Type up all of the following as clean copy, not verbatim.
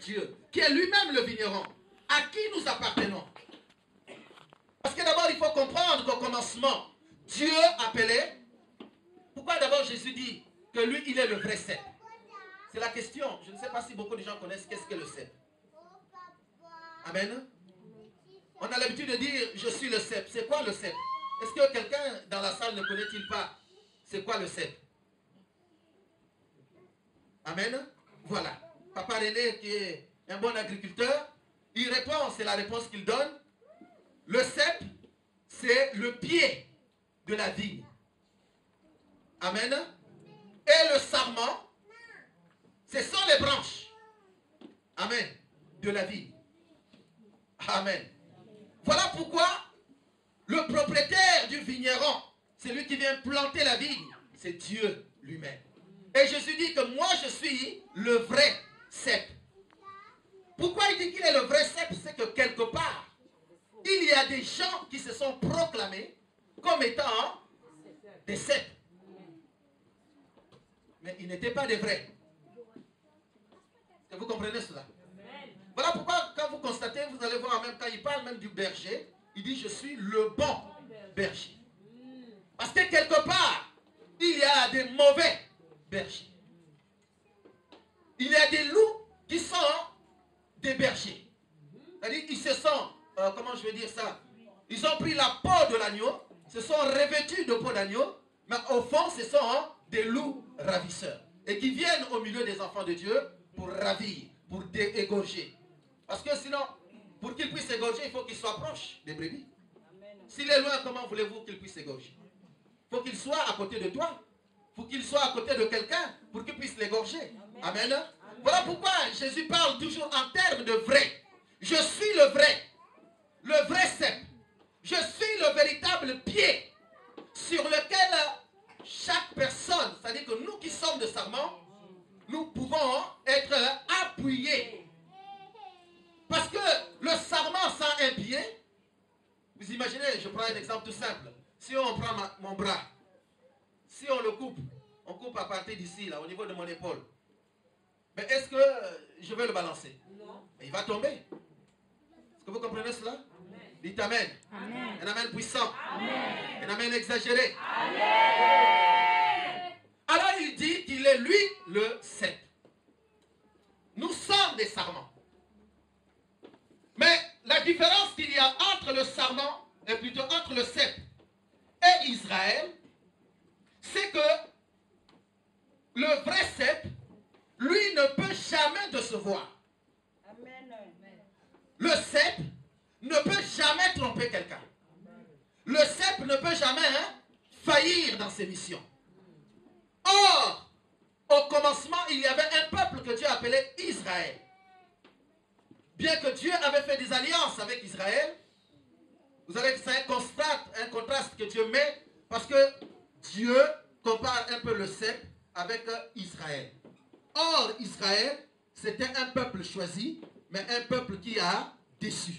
Dieu, qui est lui-même le vigneron, à qui nous appartenons. Parce que d'abord, il faut comprendre qu'au commencement, Dieu appelait. Pourquoi d'abord Jésus dit que lui, il est le vrai cep? C'est la question. Je ne sais pas si beaucoup de gens connaissent qu'est-ce que le cep. Amen. On a l'habitude de dire, je suis le cep. C'est quoi le cep? Est-ce que quelqu'un dans la salle ne connaît-il pas c'est quoi le cep? Amen. Voilà. Papa René, qui est un bon agriculteur, il répond, c'est la réponse qu'il donne. Le cep, c'est le pied de la vigne. Amen. Et le sarment, ce sont les branches. Amen. De la vigne. Amen. Voilà pourquoi le propriétaire du vigneron, c'est lui qui vient planter la vigne, c'est Dieu lui-même. Et Jésus dit que moi je suis le vrai cep. Pourquoi il dit qu'il est le vrai cep? C'est que quelque part, il y a des gens qui se sont proclamés comme étant des ceps. Mais ils n'étaient pas des vrais. Est-ce que vous comprenez cela? Voilà pourquoi quand vous constatez, vous allez voir même quand il parle même du berger, il dit je suis le bon berger. Parce que quelque part, il y a des mauvais bergers. Il y a des loups qui sont des bergers. C'est-à-dire qu'ils se sont, comment je vais dire ça? Ils ont pris la peau de l'agneau, se sont revêtus de peau d'agneau, mais au fond, ce sont des loups ravisseurs. Et qui viennent au milieu des enfants de Dieu pour ravir, pour égorger. Parce que sinon, pour qu'il puisse égorger, il faut qu'il soit proche des brebis. S'il est loin, comment voulez-vous qu'il puisse égorger? Il faut qu'il soit à côté de toi. Il faut qu'il soit à côté de quelqu'un pour qu'il puisse l'égorger. Amen. Voilà pourquoi Jésus parle toujours en termes de vrai. Je suis le vrai cep. Je suis le véritable pied sur lequel chaque personne, c'est-à-dire que nous qui sommes de sarment, nous pouvons être appuyés. Parce que le sarment sans un pied, vous imaginez, je prends un exemple tout simple. Si on prend mon bras, si on le coupe, on coupe à partir d'ici, là, au niveau de mon épaule. Mais est-ce que je vais le balancer? Non. Il va tomber. Est-ce que vous comprenez cela? Amen. Dites amen. Amen. Un amen puissant. Amen. Un amen exagéré. Amen. Alors il dit qu'il est lui le cep. Nous sommes des sarments. Mais la différence qu'il y a entre le sarment, et plutôt entre le cep et Israël, c'est que le vrai cep, lui, ne peut jamais décevoir. Amen. Le cep ne peut jamais tromper quelqu'un. Le cep ne peut jamais faillir dans ses missions. Or, au commencement, il y avait un peuple que Dieu appelait Israël. Bien que Dieu avait fait des alliances avec Israël, vous savez que c'est un contraste que Dieu met, parce que Dieu compare un peu le cep avec Israël. Or, Israël, c'était un peuple choisi, mais un peuple qui a déçu.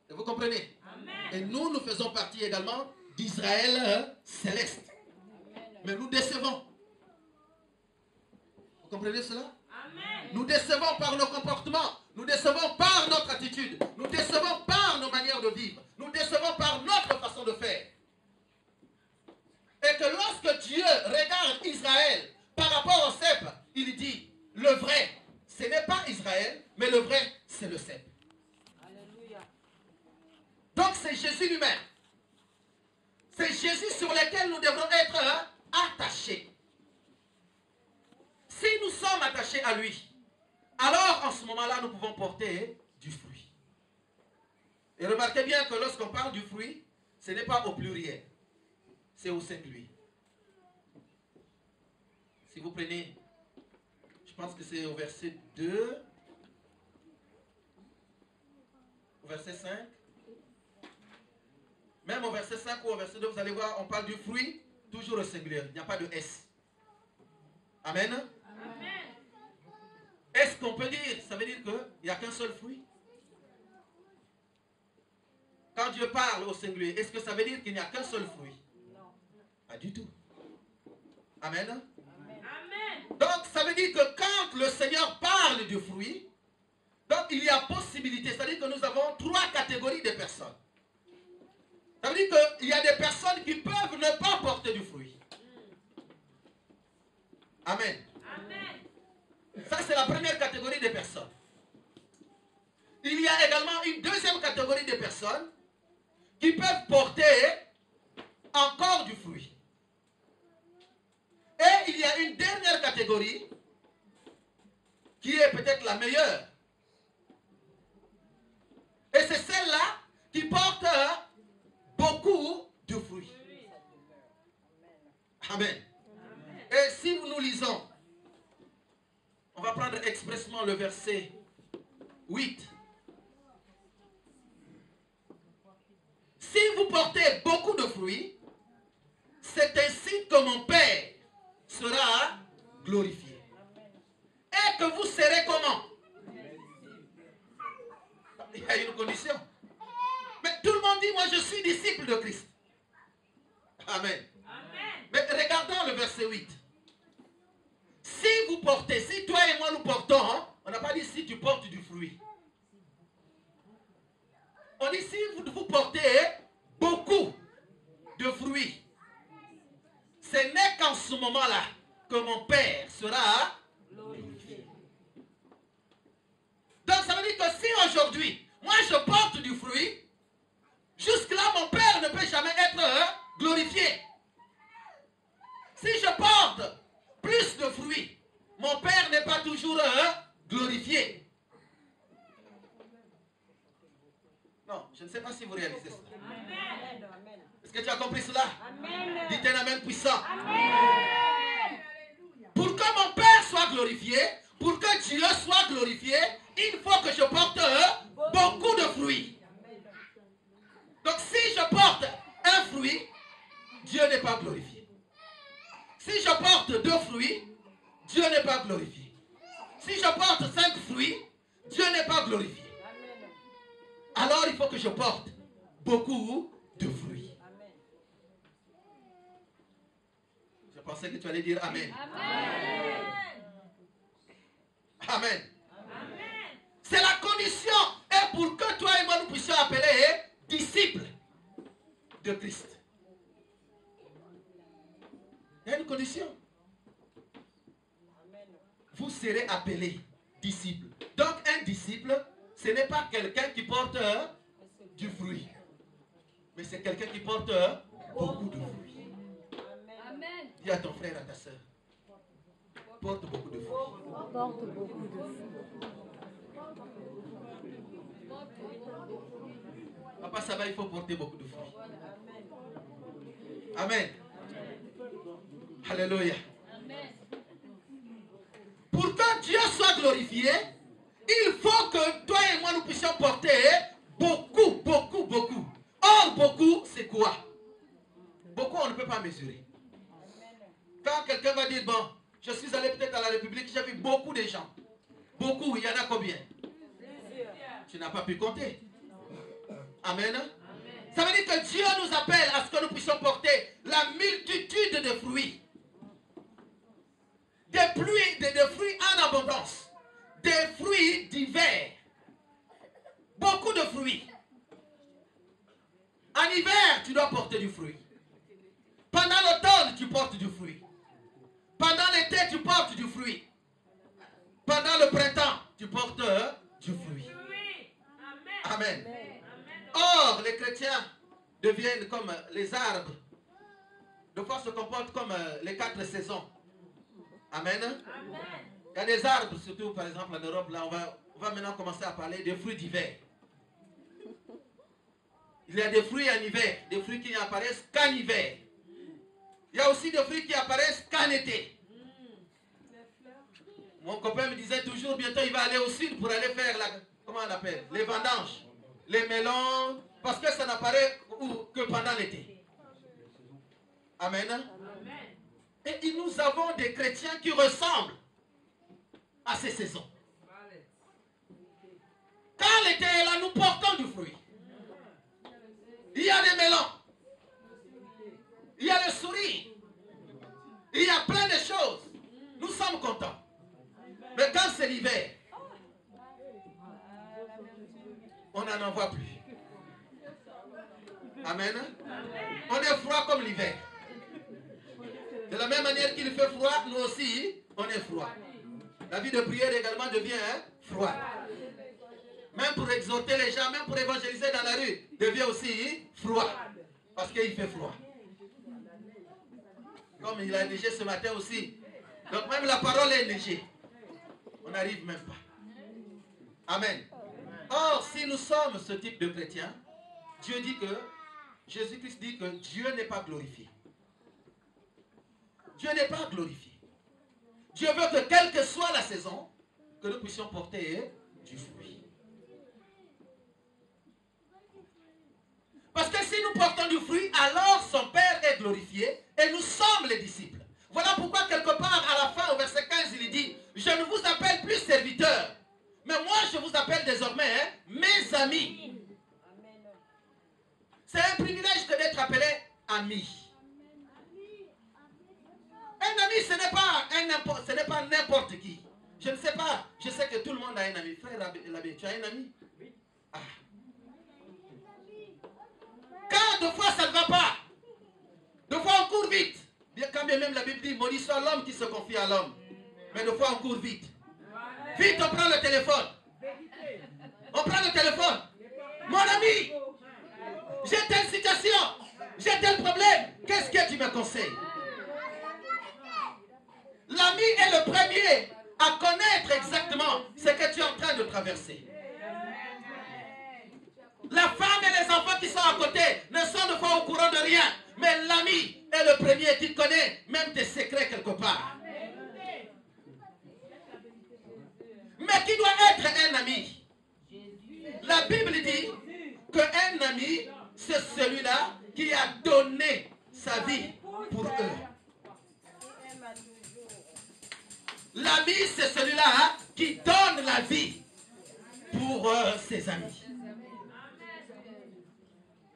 Et vous comprenez? Amen. Et nous faisons partie également d'Israël céleste. Amen. Mais nous décevons. Vous comprenez cela? Amen. Nous décevons par nos comportements. Nous décevons par notre attitude. Nous décevons par nos manières de vivre. Nous décevons par notre façon de faire. Et que lorsque Dieu regarde Israël par rapport au cep, il dit, le vrai, ce n'est pas Israël, mais le vrai, c'est le cep. Alléluia. Donc c'est Jésus lui-même. C'est Jésus sur lequel nous devrons être attachés. Si nous sommes attachés à lui, alors en ce moment-là, nous pouvons porter du fruit. Et remarquez bien que lorsqu'on parle du fruit, ce n'est pas au pluriel, c'est au singulier. Si vous prenez, je pense que c'est au verset 2, au verset 5. Même au verset 5 ou au verset 2, vous allez voir, on parle du fruit, toujours au singulier. Il n'y a pas de S. Amen. Amen. Est-ce qu'on peut dire, ça veut dire qu'il n'y a qu'un seul fruit? Quand Dieu parle au singulier, est-ce que ça veut dire qu'il n'y a qu'un seul fruit? Non. Pas du tout. Amen. Amen. Donc ça veut dire que quand le Seigneur parle parle de fruits, donc il y a possibilité, c'est-à-dire que nous avons 3 catégories de personnes. Ça veut dire qu'il y a des personnes qui peuvent ne pas porter du fruit. Amen. Amen. Ça, c'est la première catégorie de personnes. Il y a également une deuxième catégorie de personnes qui peuvent porter encore du fruit. Et il y a une dernière catégorie qui est peut-être la meilleure. Et c'est celle-là qui porte beaucoup de fruits. Amen. Et si nous lisons, on va prendre expressement le verset 8. Si vous portez beaucoup de fruits, c'est ainsi que mon Père sera glorifié. Et que vous serez comment? Il y a une condition. Mais tout le monde dit, moi je suis disciple de Christ. Amen. Amen. Mais regardons le verset 8. Si vous portez, si toi et moi nous portons, hein, on n'a pas dit si tu portes du fruit. On dit si vous portez beaucoup de fruits, ce n'est qu'en ce moment-là que mon Père sera glorifié. Donc ça veut dire que si aujourd'hui, moi je porte du fruit, jusque-là mon Père ne peut jamais être glorifié. Si je porte plus de fruits, mon Père n'est pas toujours glorifié. Non, je ne sais pas si vous réalisez cela. Amen. Est-ce que tu as compris cela? Amen. Dites un amen puissant. Amen. Pour que mon Père soit glorifié, pour que Dieu soit glorifié, il faut que je porte beaucoup de fruits. Donc si je porte un fruit, Dieu n'est pas glorifié. Si je porte 2 fruits, Dieu n'est pas glorifié. Si je porte 5 fruits, Dieu n'est pas glorifié. Alors il faut que je porte beaucoup de fruits. Je pensais que tu allais dire Amen. Amen. Amen. Amen. C'est la condition. Et pour que toi et moi nous puissions appeler disciples de Christ. Il y a une condition. Vous serez appelés disciples. Donc un disciple, ce n'est pas quelqu'un qui porte du fruit. Mais c'est quelqu'un qui porte beaucoup de fruits. Amen. Dis à ton frère, à ta soeur. Porte beaucoup de fruits. Porte beaucoup de fruits. Papa, ça va, il faut porter beaucoup de fruits. Amen. Alléluia. Pour que Dieu soit glorifié, il faut que toi et moi nous puissions porter beaucoup, beaucoup, beaucoup. Or, beaucoup, c'est quoi? Beaucoup, on ne peut pas mesurer. Quand quelqu'un va dire, bon, je suis allé peut-être à la République, j'ai vu beaucoup de gens. Beaucoup, il y en a combien? Tu n'as pas pu compter. Amen. Ça veut dire que Dieu nous appelle à ce que nous puissions porter la multitude de fruits. Des fruits en abondance. Des fruits divers. Beaucoup de fruits. En hiver, tu dois porter du fruit. Pendant l'automne, tu portes du fruit. Pendant l'été, tu portes du fruit. Pendant le printemps, tu portes du fruit. Amen. Or, les chrétiens deviennent comme les arbres. De fois se comportent comme les 4 saisons. Amen. Il y a des arbres, surtout par exemple en Europe, là on va maintenant commencer à parler des fruits d'hiver. Il y a des fruits en hiver, des fruits qui n'apparaissent qu'en hiver. Il y a aussi des fruits qui apparaissent qu'en été. Mon copain me disait toujours, bientôt il va aller au sud pour aller faire comment on appelle, les vendanges, les melons, parce que ça n'apparaît que pendant l'été. Amen. Et nous avons des chrétiens qui ressemblent à ces saisons. Quand l'été est là, nous portons du fruit. Il y a des melons. Il y a le sourire. Il y a plein de choses. Nous sommes contents. Mais quand c'est l'hiver, n'en voit plus. Amen. On est froid comme l'hiver. De la même manière qu'il fait froid, nous aussi, on est froid. La vie de prière également devient froide. Même pour exhorter les gens, même pour évangéliser dans la rue, devient aussi froid. Parce qu'il fait froid. Comme il a neigé ce matin aussi. Donc même la parole est neigée. On n'arrive même pas. Amen. Or, si nous sommes ce type de chrétiens, Dieu dit que, Jésus-Christ dit que Dieu n'est pas glorifié. Dieu n'est pas glorifié. Dieu veut que quelle que soit la saison, que nous puissions porter du fruit. Parce que si nous portons du fruit, alors son Père est glorifié et nous sommes les disciples. Voilà pourquoi quelque part à la fin, au verset 15, il dit, je ne vous appelle plus serviteurs, mais moi je vous appelle désormais mes amis. C'est un privilège que d'être appelé ami. Un ami, ce n'est pas n'importe qui. Je ne sais pas, je sais que tout le monde a un ami. Frère Labé, tu as un ami? Ah. Quand de fois ça ne va pas, de fois on court vite. Quand bien même la Bible dit, maudit soit l'homme qui se confie à l'homme. Mais de fois on court vite. Vite, on prend le téléphone. On prend le téléphone. Mon ami, j'ai telle situation, j'ai tel problème. Qu'est-ce que tu me conseilles? L'ami est le premier à connaître exactement ce que tu es en train de traverser. La femme et les enfants qui sont à côté ne sont de fois au courant de rien. Mais l'ami est le premier qui connaît même tes secrets quelque part. Mais qui doit être un ami? La Bible dit qu'un ami, c'est celui-là qui a donné sa vie pour eux. L'ami, c'est celui-là qui donne la vie pour ses amis.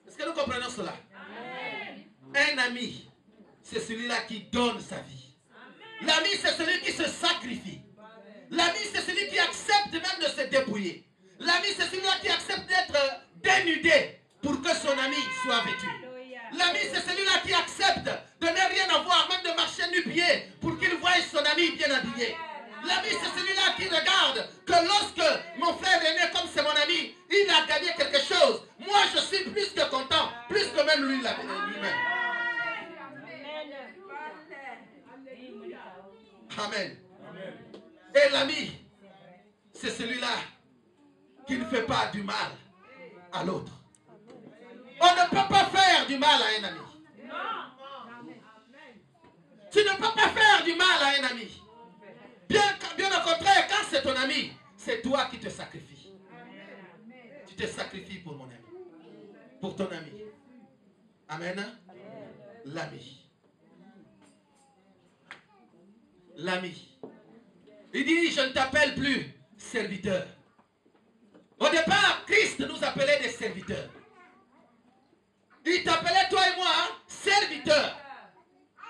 Est-ce que nous comprenons cela? Un ami, c'est celui-là qui donne sa vie. L'ami, c'est celui qui se sacrifie. L'ami, c'est celui qui accepte même de se dépouiller. L'ami, c'est celui-là qui accepte d'être dénudé pour que son ami soit vêtu. L'ami, c'est celui-là qui accepte de ne rien avoir, même de marcher nu-pied, pour qu'il voie son ami bien habillé. L'ami, c'est celui-là qui regarde que lorsque mon frère est né comme c'est mon ami, il a gagné quelque chose. Moi, je suis plus que content, plus que même lui-même. Amen. Et l'ami, c'est celui-là qui ne fait pas du mal à l'autre. On ne peut pas faire du mal à un ami. Tu ne peux pas faire du mal à un ami. Bien au contraire, quand c'est ton ami, c'est toi qui te sacrifies. Tu te sacrifies pour mon ami. Pour ton ami. Amen. L'ami. L'ami. Il dit, je ne t'appelle plus serviteur. Au départ, Christ nous appelait des serviteurs. Il t'appelait, toi et moi, serviteurs.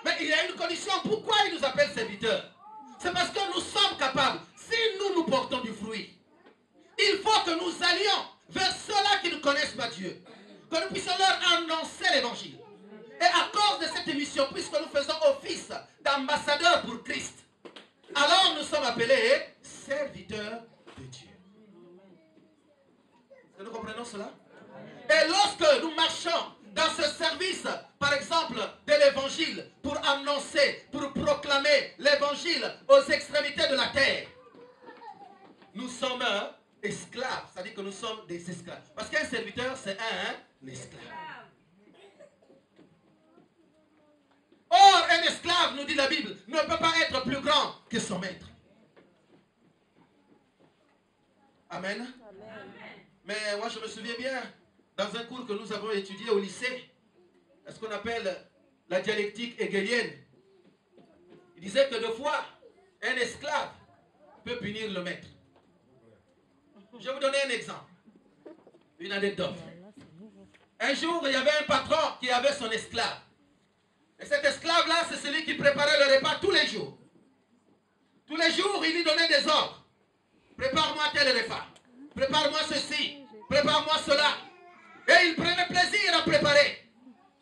Mais il y a une condition. Pourquoi il nous appelle serviteurs? C'est parce que nous sommes capables. Si nous portons du fruit, il faut que nous allions vers ceux-là qui ne connaissent pas Dieu. Que nous puissions leur annoncer l'évangile. Et à cause de cette émission, puisque nous faisons office d'ambassadeurs pour Christ, alors nous sommes appelés serviteurs de Dieu. Est-ce que nous comprenons cela? Et lorsque nous marchons dans ce service, par exemple, de l'évangile, pour annoncer, pour proclamer l'évangile aux extrémités de la terre, nous sommes esclaves. C'est-à-dire que nous sommes des esclaves. Parce qu'un serviteur, c'est un esclave. Or, un esclave, nous dit la Bible, ne peut pas être plus grand que son maître. Amen. Mais moi, je me souviens bien, dans un cours que nous avons étudié au lycée, ce qu'on appelle la dialectique hégélienne, il disait que deux fois, un esclave peut punir le maître. Je vais vous donner un exemple, une anecdote. Un jour, il y avait un patron qui avait son esclave. Et cet esclave-là, c'est celui qui préparait le repas tous les jours. Tous les jours, il lui donnait des ordres. Prépare-moi tel repas. Prépare-moi ceci. prépare-moi cela. Et il prenait plaisir à préparer.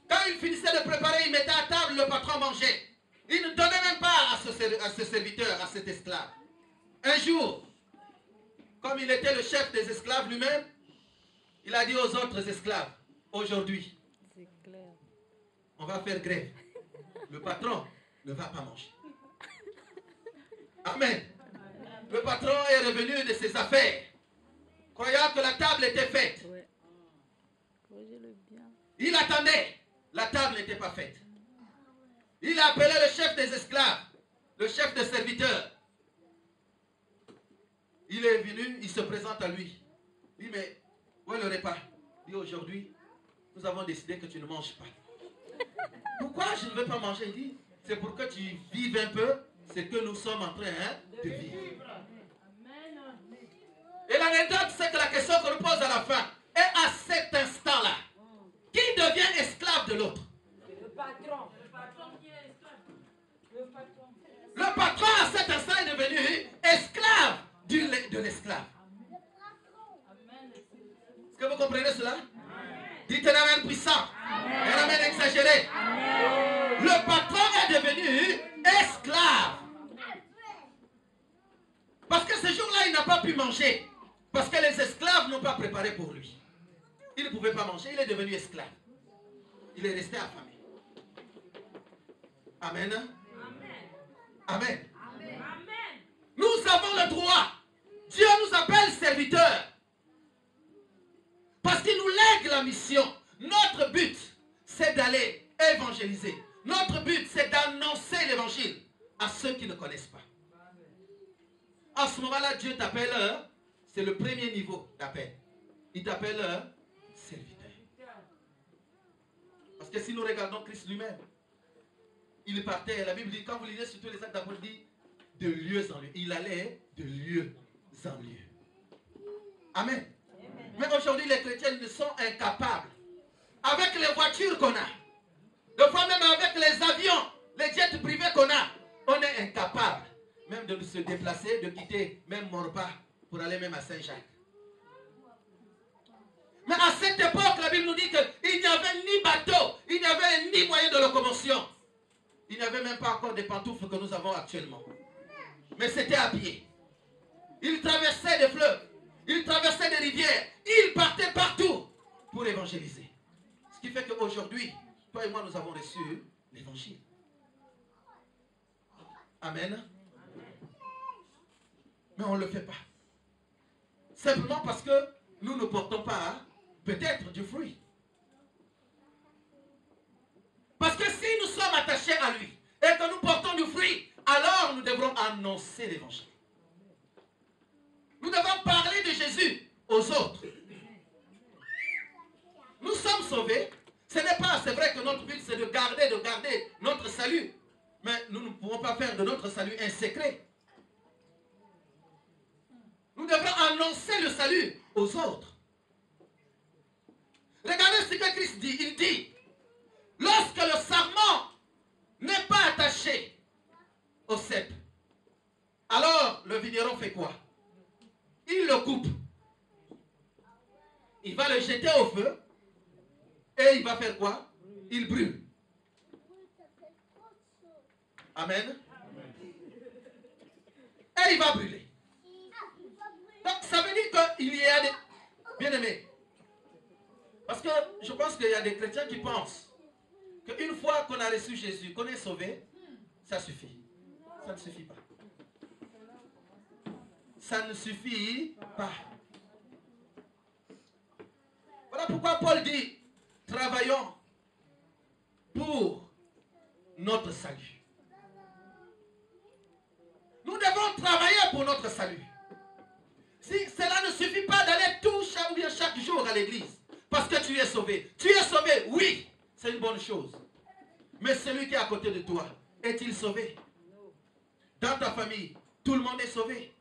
Quand il finissait de préparer, il mettait à table, le patron mangeait. Il ne donnait même pas à ce serviteur, à cet esclave. Un jour, comme il était le chef des esclaves lui-même, il a dit aux autres esclaves, aujourd'hui, on va faire grève. Le patron ne va pas manger. Amen. Le patron est revenu de ses affaires, croyant que la table était faite. Il attendait. La table n'était pas faite. Il a appelé le chef des esclaves, le chef des serviteurs. Il est venu, il se présente à lui. Il dit, mais où est le repas? Il dit, aujourd'hui, nous avons décidé que tu ne manges pas. Pourquoi je ne veux pas manger? Il dit, c'est pour que tu vives un peu ce que nous sommes en train de vivre. Et l'anecdote, c'est que la question qu'on nous pose à la fin est à cet instant-là. Qui devient esclave de l'autre? Le patron. Le patron qui est esclave. Le patron. Le patron à cet instant est devenu esclave de l'esclave. Est-ce que vous comprenez cela? Amen. Dites un amen puissant. Amen. Un amen exagéré. Amen. Le patron est devenu esclave. Parce que ce jour-là, il n'a pas pu manger. Parce que les esclaves n'ont pas préparé pour lui. Il ne pouvait pas manger, il est devenu esclave. Il est resté affamé. Amen. Amen. Amen. Nous avons le droit. Dieu nous appelle serviteurs. Parce qu'il nous lègue la mission. Notre but, c'est d'aller évangéliser. Notre but, c'est d'annoncer l'évangile à ceux qui ne connaissent pas. À ce moment-là, Dieu t'appelle, c'est le premier niveau d'appel. Il t'appelle serviteur. Parce que si nous regardons Christ lui-même, il partait, la Bible dit, quand vous lisez surtout les actes d'apôtres, dit de lieu en lieu. Il allait de lieu en lieu. Amen. Mais aujourd'hui, les chrétiens ne sont incapables. Avec les voitures qu'on a, des fois même avec les avions, les jets privés qu'on a, on est incapable même de se déplacer, de quitter même Morpa pour aller même à Saint-Jacques. Mais à cette époque, la Bible nous dit qu'il n'y avait ni bateau, il n'y avait ni moyen de locomotion. Il n'y avait même pas encore des pantoufles que nous avons actuellement. Mais c'était à pied. Ils traversaient des fleuves, ils traversaient des rivières, ils partaient partout pour évangéliser. Ce qui fait qu'aujourd'hui, toi et moi, nous avons reçu l'évangile. Amen. Mais on ne le fait pas. Simplement parce que nous ne portons pas peut-être du fruit. Parce que si nous sommes attachés à lui et que nous portons du fruit, alors nous devrons annoncer l'évangile. Nous devons parler de Jésus aux autres. Nous sommes sauvés. Ce n'est pas, c'est vrai que notre but c'est de garder notre salut. Mais nous ne pouvons pas faire de notre salut un secret. Nous devrons annoncer le salut aux autres. Regardez ce que Christ dit. Il dit, lorsque le sarment n'est pas attaché au cep, alors le vigneron fait quoi? Il le coupe. Il va le jeter au feu. Et il va faire quoi? Il brûle. Amen. Et il va brûler. Donc ça veut dire qu'il y a des... Bien-aimés, parce que je pense qu'il y a des chrétiens qui pensent qu'une fois qu'on a reçu Jésus, qu'on est sauvé, ça suffit. Ça ne suffit pas. Ça ne suffit pas. Voilà pourquoi Paul dit, travaillons pour notre salut. Nous devons travailler pour notre salut. Si cela ne suffit pas d'aller chaque jour à l'église, parce que tu es sauvé. Tu es sauvé, oui, c'est une bonne chose. Mais celui qui est à côté de toi, est-il sauvé? Dans ta famille, tout le monde est sauvé.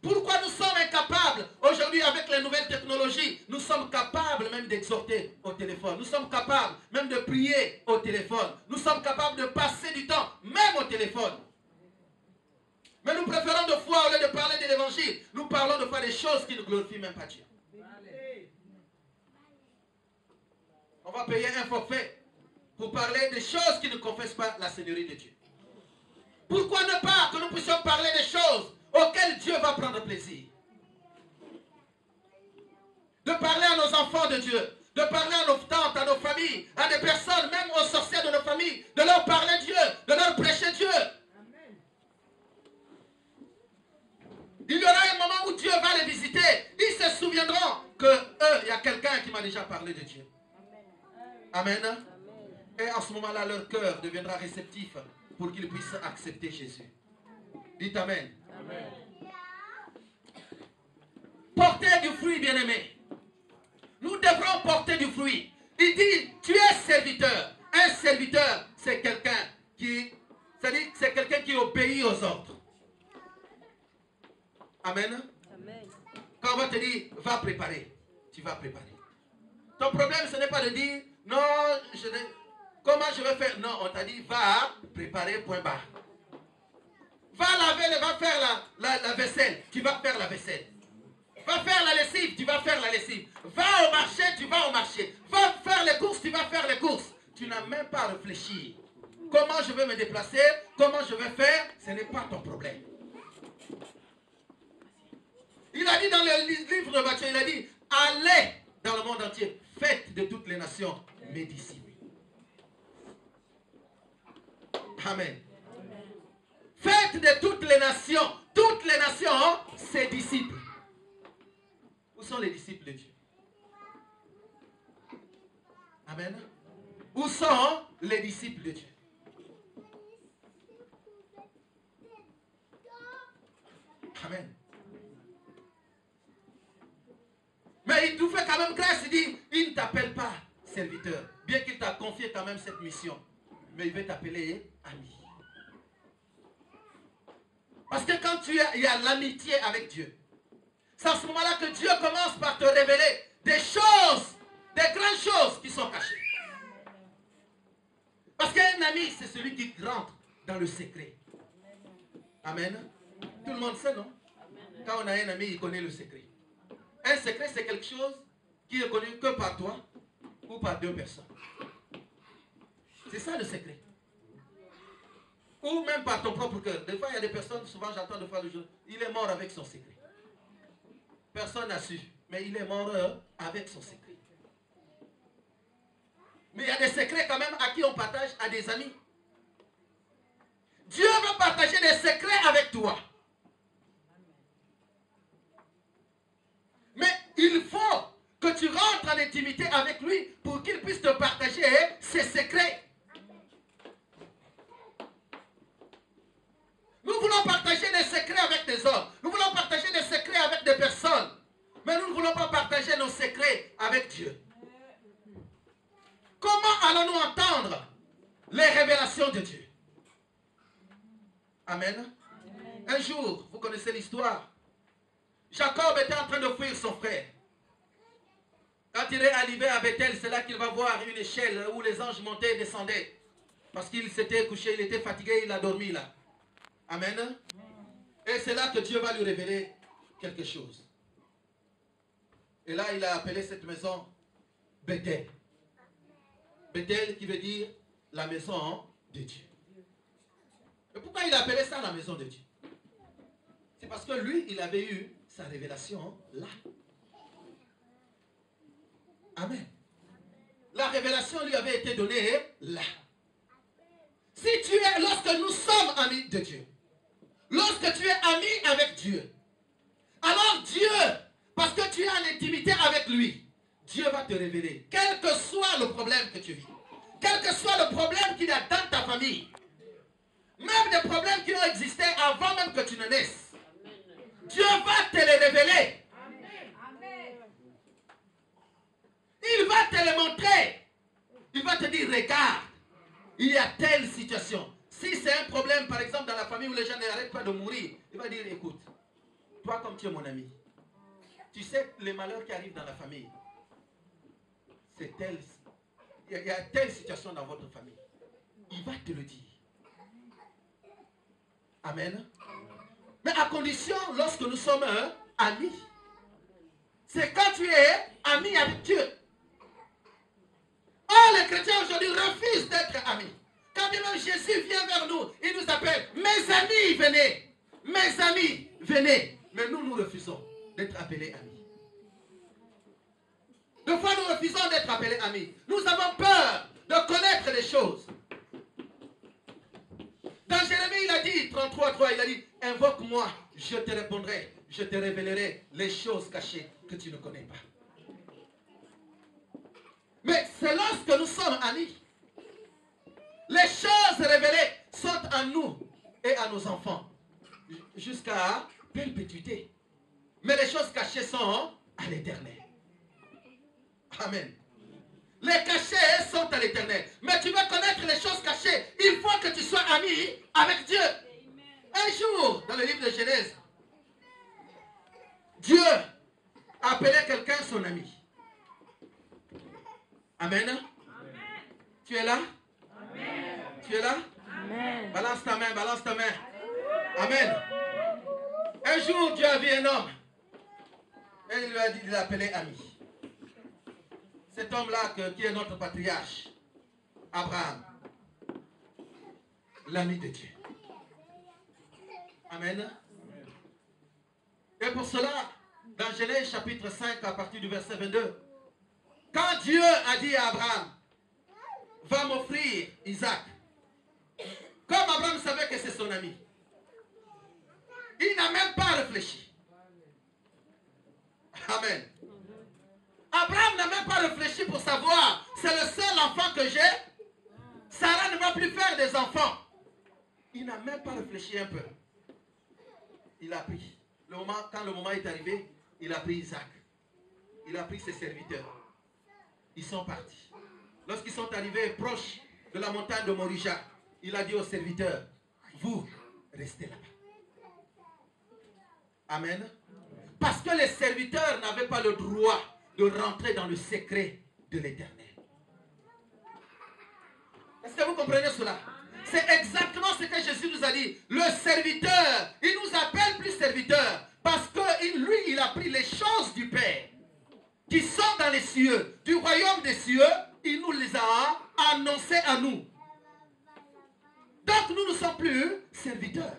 Pourquoi nous sommes incapables, aujourd'hui avec les nouvelles technologies, nous sommes capables même d'exhorter au téléphone. Nous sommes capables même de prier au téléphone. Nous sommes capables de passer du temps même au téléphone. Mais nous préférons de fois, au lieu de parler de l'évangile, nous parlons de faire des choses qui ne glorifient même pas Dieu. On va payer un forfait pour parler des choses qui ne confessent pas la Seigneurie de Dieu. Pourquoi ne pas que nous puissions parler des choses auxquelles Dieu va prendre plaisir? De parler à nos enfants de Dieu, de parler à nos tantes, à nos familles, à des personnes, même aux sorcières de nos familles, de leur parler Dieu, de leur prêcher Dieu. Amen. Il y aura un moment où Dieu va les visiter. Ils se souviendront que il y a quelqu'un qui m'a déjà parlé de Dieu. Amen. Amen. Et à ce moment-là, leur cœur deviendra réceptif pour qu'ils puissent accepter Jésus. Dites Amen. Amen. Portez du fruit, bien-aimés. Nous devrons porter du fruit. Il dit, tu es serviteur. Un serviteur, c'est quelqu'un qui, c'est-à-dire, c'est quelqu'un qui obéit aux ordres. Amen. Amen. Quand on va te dire, va préparer, tu vas préparer. Ton problème, ce n'est pas de dire, non, comment je vais faire? Non, on t'a dit, va préparer, point barre. Va laver, va faire la vaisselle, tu vas faire la vaisselle. Va faire la lessive, tu vas faire la lessive. Va au marché, tu vas au marché. Va faire les courses, tu vas faire les courses. Tu n'as même pas réfléchi. Comment je vais me déplacer? Comment je vais faire? Ce n'est pas ton problème. Il a dit dans le livre de Matthieu, il a dit, allez dans le monde entier, faites de toutes les nations mes disciples. Amen. Faites de toutes les nations, ses disciples. Où sont les disciples de Dieu? Amen. Où sont les disciples de Dieu? Amen. Mais il nous fait quand même grâce, il dit, il ne t'appelle pas serviteur, bien qu'il t'a confié quand même cette mission. Mais il veut t'appeler ami. Parce que quand il y a l'amitié avec Dieu, c'est à ce moment-là que Dieu commence par te révéler des choses, des grandes choses qui sont cachées. Parce qu'un ami, c'est celui qui rentre dans le secret. Amen. Tout le monde sait, non? Quand on a un ami, il connaît le secret. Un secret, c'est quelque chose qui est connu que par toi ou par deux personnes. C'est ça le secret. Ou même par ton propre cœur. Des fois, il y a des personnes, souvent j'entends de fois le jour, il est mort avec son secret. Personne n'a su, mais il est mort avec son secret. Mais il y a des secrets quand même à qui on partage à des amis. Dieu veut partager des secrets avec toi. Mais il faut que tu rentres en intimité avec lui pour qu'il puisse te partager ses secrets. Nous voulons partager des secrets avec des hommes. Nous voulons partager des secrets avec des personnes. Mais nous ne voulons pas partager nos secrets avec Dieu. Comment allons-nous entendre les révélations de Dieu? Amen. Un jour, vous connaissez l'histoire. Jacob était en train de fuir son frère. Quand il est arrivé à Bethel, c'est là qu'il va voir une échelle où les anges montaient et descendaient. Parce qu'il s'était couché, il était fatigué, il a dormi là. Amen. Et c'est là que Dieu va lui révéler quelque chose. Et là, il a appelé cette maison Bethel. Bethel qui veut dire la maison de Dieu. Et pourquoi il a appelé ça la maison de Dieu? C'est parce que lui, il avait eu sa révélation là. Amen. La révélation lui avait été donnée là. Si tu es, lorsque nous sommes amis de Dieu, lorsque tu es ami avec Dieu, alors Dieu, parce que tu es en intimité avec lui, Dieu va te révéler, quel que soit le problème que tu vis, quel que soit le problème qu'il y a dans ta famille, même des problèmes qui ont existé avant même que tu ne naisses, Dieu va te les révéler. Il va te les montrer. Il va te dire, regarde, il y a telle situation. Si c'est un problème, par exemple, dans la famille où les gens n'arrêtent pas de mourir, il va dire, écoute, toi comme tu es mon ami, tu sais les malheurs qui arrivent dans la famille. C'est tel, il y a telle situation dans votre famille. Il va te le dire. Amen. Mais à condition, lorsque nous sommes amis, c'est quand tu es ami avec Dieu. Or, les chrétiens aujourd'hui refusent d'être amis. Quand bien même Jésus vient vers nous, il nous appelle, mes amis, venez. Mes amis, venez. Mais nous refusons d'être appelés amis. Deux fois, nous refusons d'être appelés amis. Nous avons peur de connaître les choses. Dans Jérémie, il a dit, 33:3, il a dit, invoque-moi, je te répondrai, je te révélerai les choses cachées que tu ne connais pas. Mais c'est lorsque nous sommes amis. Les choses révélées sont en nous et à nos enfants. Jusqu'à perpétuité. Mais les choses cachées sont à l'éternel. Amen. Les cachés sont à l'éternel. Mais tu veux connaître les choses cachées, il faut que tu sois ami avec Dieu. Un jour, dans le livre de Genèse, Dieu appelait quelqu'un son ami. Amen. Amen. Tu es là? Amen. Tu es là? Amen. Balance ta main, balance ta main. Amen. Un jour, Dieu a vu un homme. Et il lui a dit, il l'a appelé ami. Cet homme-là qui est notre patriarche, Abraham, l'ami de Dieu. Amen. Et pour cela, dans Genèse chapitre 5, à partir du verset 22, quand Dieu a dit à Abraham, va m'offrir Isaac, comme Abraham savait que c'est son ami, il n'a même pas réfléchi. Amen. Abraham n'a même pas réfléchi pour savoir, c'est le seul enfant que j'ai. Sarah ne va plus faire des enfants. Il n'a même pas réfléchi un peu. Il a pris. Quand le moment est arrivé, il a pris Isaac. Il a pris ses serviteurs. Ils sont partis. Lorsqu'ils sont arrivés proches de la montagne de Morija, il a dit aux serviteurs, vous, restez là-bas. Amen. Parce que les serviteurs n'avaient pas le droit de rentrer dans le secret de l'Éternel. Est-ce que vous comprenez cela? C'est exactement ce que Jésus nous a dit. Le serviteur, il nous appelle plus serviteur parce que lui, il a pris les choses du Père qui sont dans les cieux, du royaume des cieux, il nous les a annoncées à nous. Donc nous ne sommes plus serviteurs.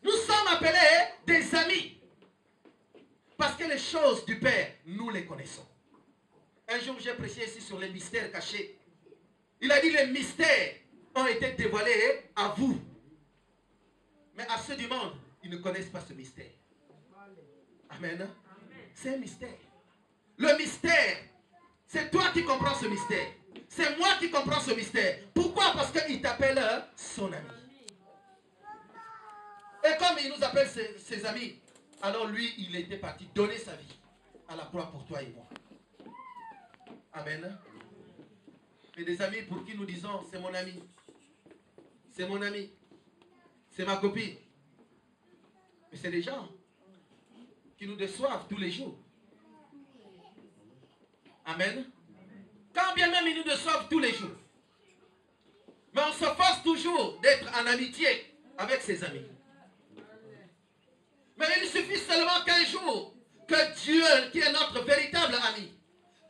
Nous sommes appelés des amis. Parce que les choses du Père, nous les connaissons. Un jour, j'ai prêché ici sur les mystères cachés. Il a dit les mystères ont été dévoilés à vous. Mais à ceux du monde, ils ne connaissent pas ce mystère. Amen. C'est un mystère. Le mystère, c'est toi qui comprends ce mystère. C'est moi qui comprends ce mystère. Pourquoi? Parce qu'il t'appelle son ami. Et comme il nous appelle ses amis, alors lui, il était parti donner sa vie à la croix pour toi et moi. Amen. Et des amis pour qui nous disons, c'est mon ami. C'est mon ami. C'est ma copine. Mais c'est des gens qui nous déçoivent tous les jours. Amen. Quand bien même ils nous déçoivent tous les jours. Mais on se force toujours d'être en amitié avec ses amis. Mais il suffit seulement qu'un jour, que Dieu, qui est notre véritable ami,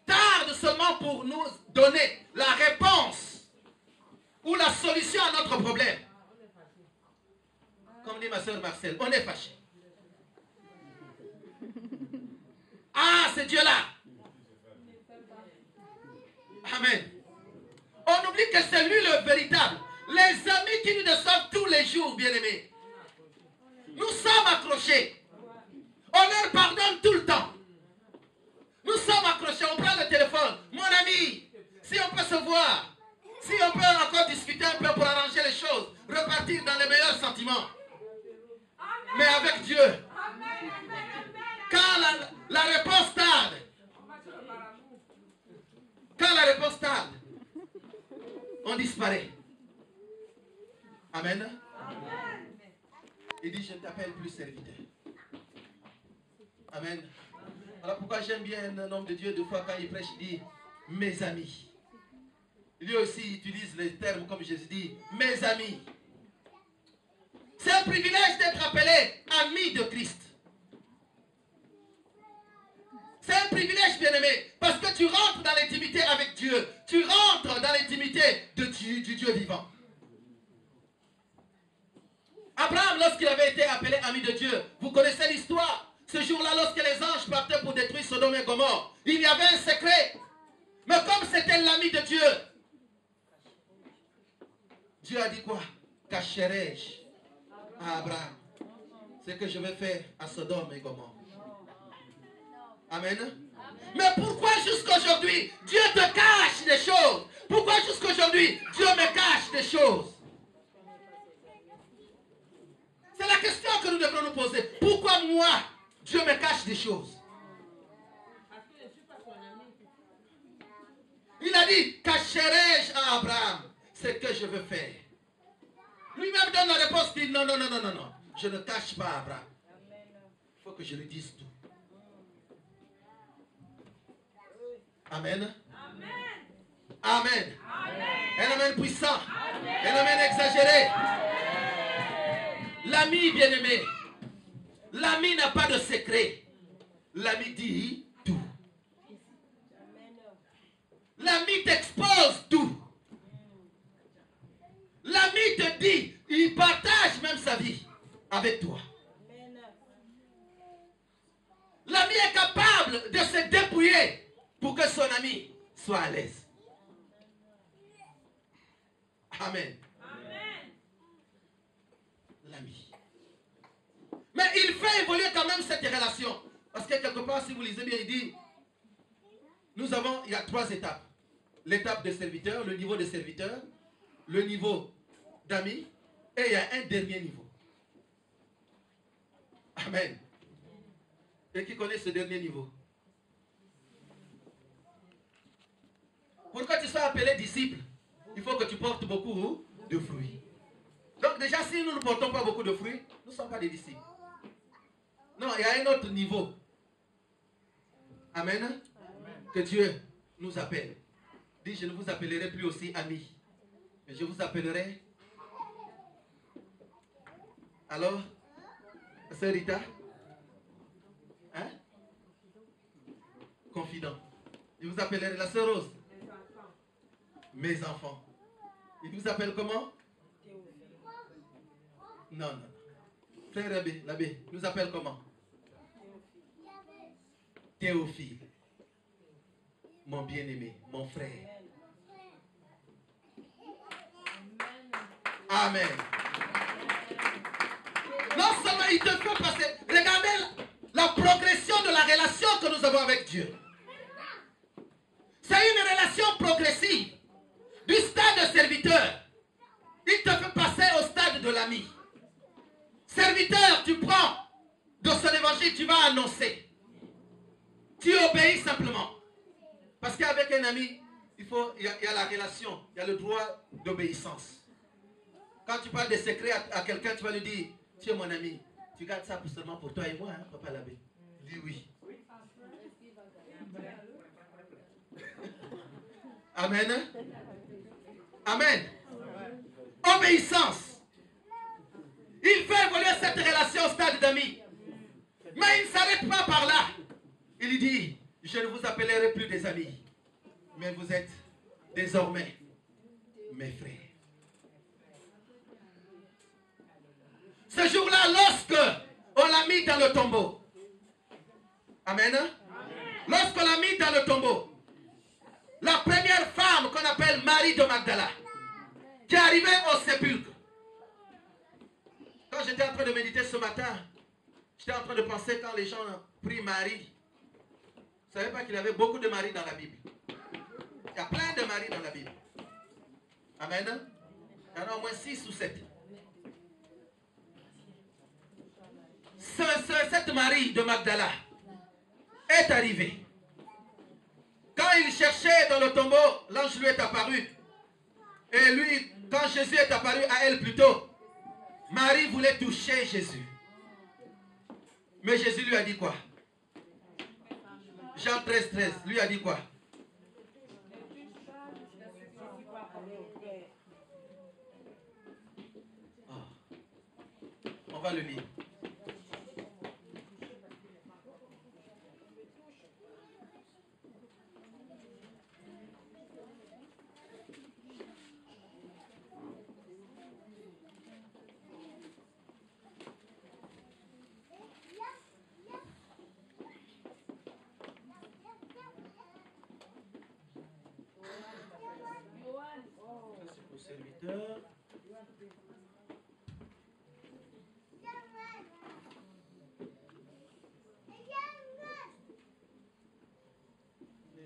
tarde seulement pour nous donner la réponse ou la solution à notre problème. Comme dit ma soeur Marcel, on est fâché. Ah, c'est Dieu-là. Amen. On oublie que c'est lui le véritable. Les amis qui nous déçoivent tous les jours, bien-aimés. Nous sommes accrochés. On leur pardonne tout le temps. Nous sommes accrochés. On prend le téléphone. Mon ami, si on peut se voir, si on peut encore discuter un peu pour arranger les choses, repartir dans les meilleurs sentiments. Mais avec Dieu, quand la réponse tarde, on disparaît. Amen. Il dit, je ne t'appelle plus serviteur. Amen. Alors pourquoi j'aime bien un homme de Dieu, deux fois quand il prêche, il dit, mes amis. Lui aussi utilise les termes comme Jésus dit, mes amis. C'est un privilège d'être appelé ami de Christ. C'est un privilège, bien-aimé, parce que tu rentres dans l'intimité avec Dieu. Tu rentres dans l'intimité de Dieu, du Dieu vivant. Abraham, lorsqu'il avait été appelé ami de Dieu, vous connaissez l'histoire. Ce jour-là, lorsque les anges partaient pour détruire Sodome et Gomorrhe, il y avait un secret. Mais comme c'était l'ami de Dieu, Dieu a dit quoi? Cacherai-je à Abraham ce que je vais faire à Sodome et Gomorrhe. Amen. Mais pourquoi jusqu'aujourd'hui, Dieu te cache des choses? Pourquoi jusqu'aujourd'hui, Dieu me cache des choses? C'est la question que nous devrons nous poser. Pourquoi moi, Dieu me cache des choses? Il a dit, cacherai-je à Abraham ce que je veux faire? Lui-même donne la réponse, il dit, non, non, non, non, non, non. Je ne cache pas à Abraham. Il faut que je lui dise tout. Amen. Amen. Un amen puissant. Un amen exagéré. L'ami bien-aimé. L'ami n'a pas de secret. L'ami dit tout. L'ami t'expose tout. L'ami te dit, il partage même sa vie avec toi. L'ami est capable de se dépouiller pour que son ami soit à l'aise. Amen. L'ami. Mais il fait évoluer quand même cette relation. Parce que quelque part, si vous lisez bien, il dit, il y a 3 étapes. L'étape de serviteur, le niveau de serviteur, le niveau d'ami, et il y a un dernier niveau. Amen. Et qui connaît ce dernier niveau? Pour que tu sois appelé disciple, il faut que tu portes beaucoup de fruits. Donc déjà, si nous ne portons pas beaucoup de fruits, nous ne sommes pas des disciples. Non, il y a un autre niveau. Amen. Que Dieu nous appelle. Dit, je ne vous appellerai plus aussi amis, mais je vous appellerai. Alors, Sœur Rita, hein? Confident. Je vous appellerai la Sœur Rose. Mes enfants. Il vous appelle comment? Non, non. Frère l'abbé, nous appelle comment? Théophile. Mon bien-aimé, mon frère. Amen. Non seulement il te fait passer, regardez la progression de la relation que nous avons avec Dieu. C'est une relation progressive. Du stade de serviteur, il te fait passer au stade de l'ami. Serviteur, tu prends de son évangile, tu vas annoncer. Tu obéis simplement. Parce qu'avec un ami, il y a la relation, il y a le droit d'obéissance. Quand tu parles des secrets à quelqu'un, tu vas lui dire, tu es mon ami, tu gardes ça seulement pour toi et moi, hein, Papa l'abbé. Il dit oui. Amen. Amen. Obéissance. Il fait évoluer cette relation au stade d'amis. Mais il ne s'arrête pas par là. Il dit, je ne vous appellerai plus des amis, mais vous êtes désormais mes frères. Ce jour-là, lorsque on l'a mis dans le tombeau. Amen. Lorsqu'on l'a mis dans le tombeau, la première femme qu'on appelle Marie de Magdala, qui est arrivée au sépulcre. Quand j'étais en train de méditer ce matin, j'étais en train de penser quand les gens prient Marie. Vous ne savez pas qu'il y avait beaucoup de Marie dans la Bible. Il y a plein de Marie dans la Bible. Amen. Il y en a au moins 6 ou 7. Cette Marie de Magdala est arrivée. Quand il cherchait dans le tombeau, l'ange lui est apparu. Et lui, quand Jésus est apparu à elle plutôt, Marie voulait toucher Jésus. Mais Jésus lui a dit quoi? Jean 13, 13, lui a dit quoi? Oh. On va le lire.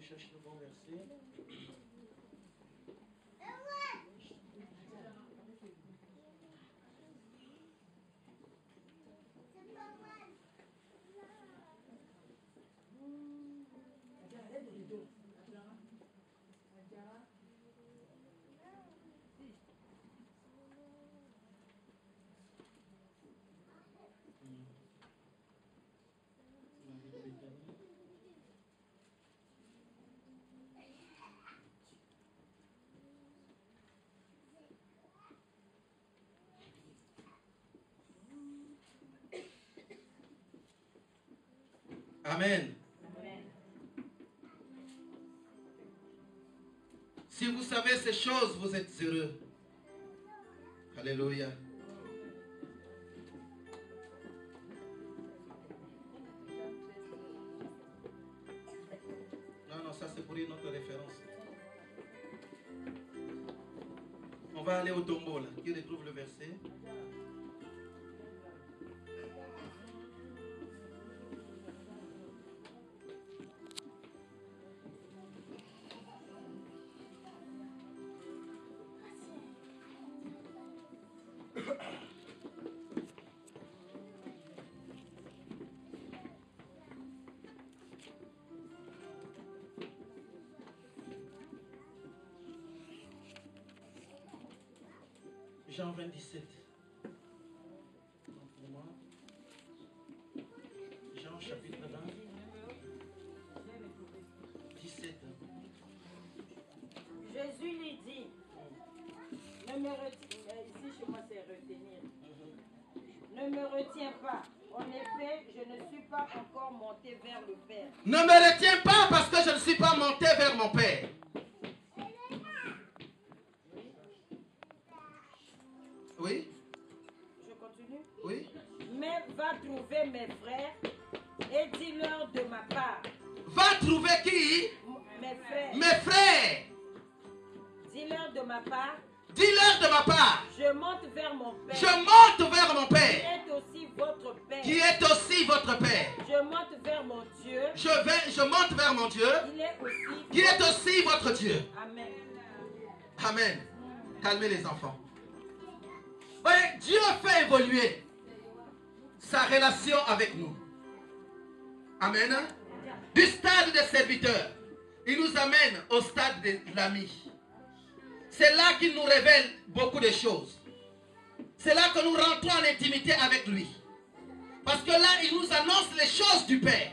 cherche le bon verset. Amen. Si vous savez ces choses, vous êtes heureux. Alléluia. Non, ça c'est pour une autre référence. On va aller au tombeau là. Qui retrouve le verset? Jean 27. Pour moi. Jean chapitre 20. 17. Jésus lui dit, ne me retiens, ici chez moi c'est retenir. Ne me retiens pas. En effet, je ne suis pas encore monté vers le Père. Ne me retiens pas parce que je ne suis pas monté vers mon Père. Oui? Je continue? Oui? Mais va trouver mes frères et dis-leur de ma part. Va trouver qui? Mes frères. Mes frères. Dis-leur de ma part. Dis-leur de ma part. Je monte vers mon Père. Je monte vers mon Père. Qui est aussi votre Père. Qui est aussi votre Père. Je monte vers mon Dieu. Je monte vers mon Dieu. Il est aussi. Qui est aussi votre Dieu. Amen. Amen. Calmez les enfants. Voyez, Dieu fait évoluer sa relation avec nous. Amen. Du stade de serviteur, il nous amène au stade de l'ami. C'est là qu'il nous révèle beaucoup de choses. C'est là que nous rentrons en intimité avec lui. Parce que là, il nous annonce les choses du Père.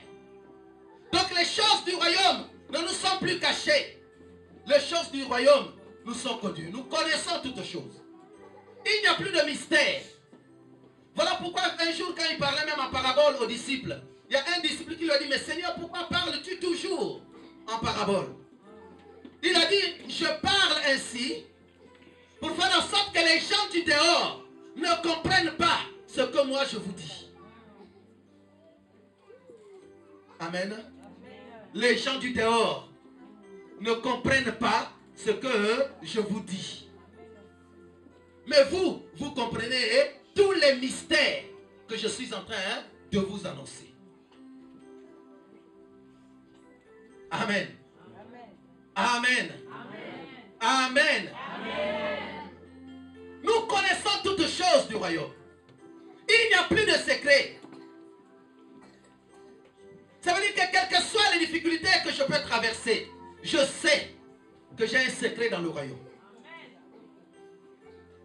Donc les choses du royaume ne nous sont plus cachées. Les choses du royaume nous sont connues. Nous connaissons toutes choses. Il n'y a plus de mystère. Voilà pourquoi un jour, quand il parlait même en parabole aux disciples, il y a un disciple qui lui a dit, mais Seigneur, pourquoi parles-tu toujours en parabole? Il a dit, je parle ainsi pour faire en sorte que les gens du dehors ne comprennent pas ce que moi je vous dis. Amen. Les gens du dehors ne comprennent pas ce que je vous dis. Mais vous, vous comprenez tous les mystères que je suis en train de vous annoncer. Amen. Amen. Amen. Amen. Nous connaissons toutes choses du royaume. Il n'y a plus de secret. Ça veut dire que quelles que soient les difficultés que je peux traverser, je sais que j'ai un secret dans le royaume.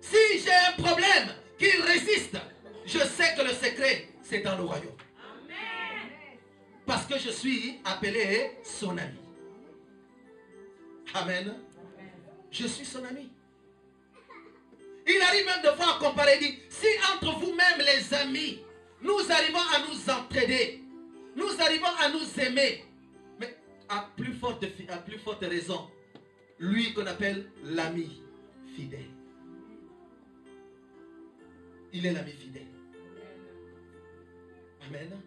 Si j'ai un problème qui résiste, je sais que le secret, c'est dans le royaume. Parce que je suis appelé son ami. Amen. Je suis son ami. Il arrive même de voir comparer, il dit, si entre vous-même les amis, nous arrivons à nous entraider, nous arrivons à nous aimer, mais à plus forte raison, lui qu'on appelle l'ami fidèle. Il est l'ami fidèle. Amen.